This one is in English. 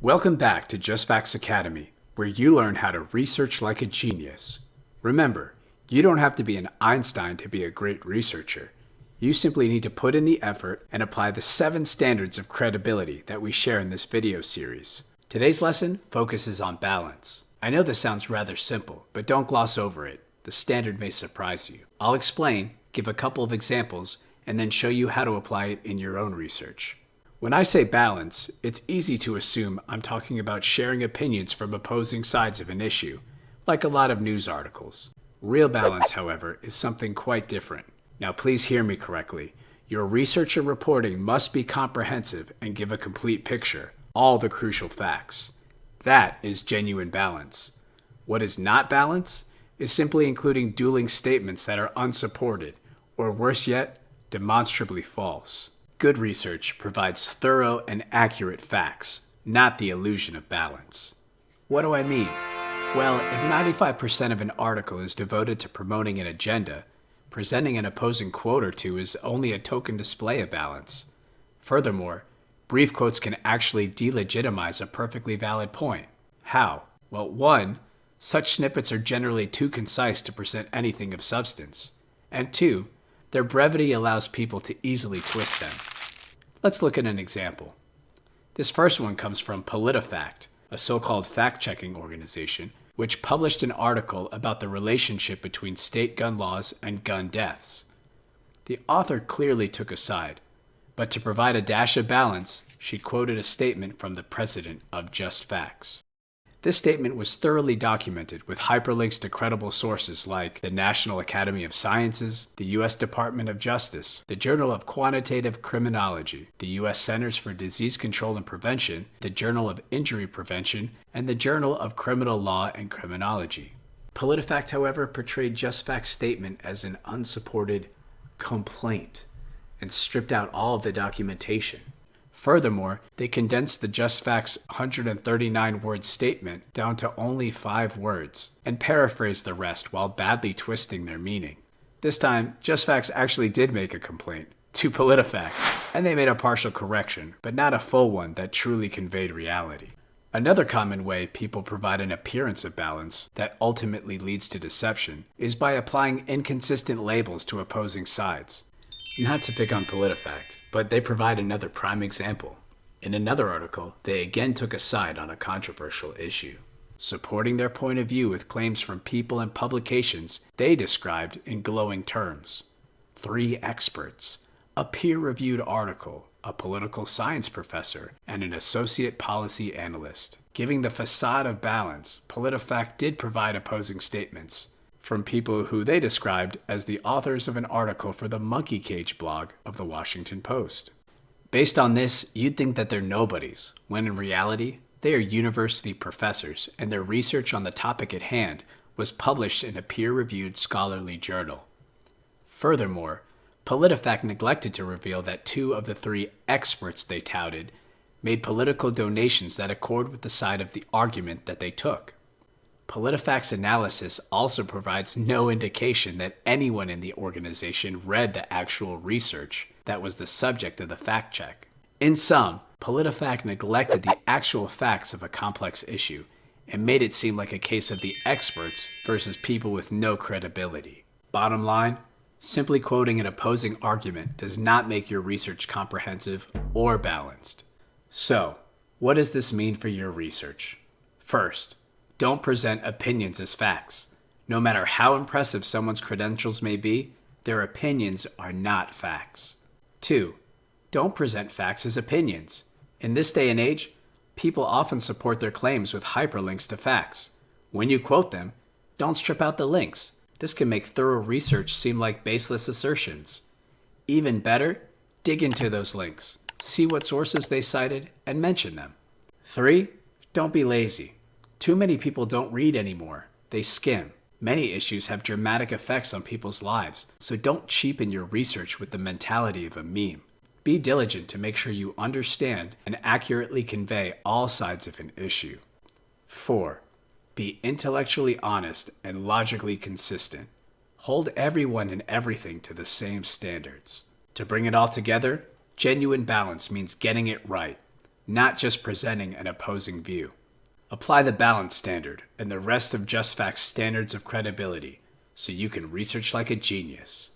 Welcome back to Just Facts Academy, where you learn how to research like a genius. Remember, you don't have to be an Einstein to be a great researcher. You simply need to put in the effort and apply the 7 standards of credibility that we share in this video series. Today's lesson focuses on balance. I know this sounds rather simple, but don't gloss over it. The standard may surprise you. I'll explain, give a couple of examples, and then show you how to apply it in your own research. When I say balance, it's easy to assume I'm talking about sharing opinions from opposing sides of an issue, like a lot of news articles. Real balance, however, is something quite different. Now please hear me correctly. Your research and reporting must be comprehensive and give a complete picture, all the crucial facts. That is genuine balance. What is not balance is simply including dueling statements that are unsupported, or worse yet, demonstrably false. Good research provides thorough and accurate facts, not the illusion of balance. What do I mean? Well, if 95% of an article is devoted to promoting an agenda, presenting an opposing quote or two is only a token display of balance. Furthermore, brief quotes can actually delegitimize a perfectly valid point. How? Well, 1, such snippets are generally too concise to present anything of substance. And 2, their brevity allows people to easily twist them. Let's look at an example. This first one comes from PolitiFact, a so-called fact-checking organization, which published an article about the relationship between state gun laws and gun deaths. The author clearly took a side, but to provide a dash of balance, she quoted a statement from the president of Just Facts. This statement was thoroughly documented with hyperlinks to credible sources like the National Academy of Sciences, the U.S. Department of Justice, the Journal of Quantitative Criminology, the U.S. Centers for Disease Control and Prevention, the Journal of Injury Prevention, and the Journal of Criminal Law and Criminology. PolitiFact, however, portrayed Just Facts' statement as an unsupported complaint and stripped out all of the documentation. Furthermore, they condensed the Just Facts 139-word statement down to only 5 words, and paraphrased the rest while badly twisting their meaning. This time, Just Facts actually did make a complaint to PolitiFact, and they made a partial correction, but not a full one that truly conveyed reality. Another common way people provide an appearance of balance that ultimately leads to deception is by applying inconsistent labels to opposing sides. Not to pick on PolitiFact, but they provide another prime example. In another article, they again took a side on a controversial issue, supporting their point of view with claims from people and publications they described in glowing terms. 3 experts, a peer-reviewed article, a political science professor, and an associate policy analyst. Giving the facade of balance, PolitiFact did provide opposing statements from people who they described as the authors of an article for the Monkey Cage blog of the Washington Post. Based on this, you'd think that they're nobodies, when in reality, they are university professors and their research on the topic at hand was published in a peer-reviewed scholarly journal. Furthermore, PolitiFact neglected to reveal that 2 of the 3 experts they touted made political donations that accord with the side of the argument that they took. PolitiFact's analysis also provides no indication that anyone in the organization read the actual research that was the subject of the fact check. In sum, PolitiFact neglected the actual facts of a complex issue and made it seem like a case of the experts versus people with no credibility. Bottom line, simply quoting an opposing argument does not make your research comprehensive or balanced. So, what does this mean for your research? First, don't present opinions as facts. No matter how impressive someone's credentials may be, their opinions are not facts. 2. Don't present facts as opinions. In this day and age, people often support their claims with hyperlinks to facts. When you quote them, don't strip out the links. This can make thorough research seem like baseless assertions. Even better, dig into those links, see what sources they cited, and mention them. 3. Don't be lazy. Too many people don't read anymore. They skim. Many issues have dramatic effects on people's lives, so don't cheapen your research with the mentality of a meme. Be diligent to make sure you understand and accurately convey all sides of an issue. 4. Be intellectually honest and logically consistent. Hold everyone and everything to the same standards. To bring it all together, genuine balance means getting it right. not just presenting an opposing view. Apply the balance standard and the rest of JustFact's standards of credibility so you can research like a genius.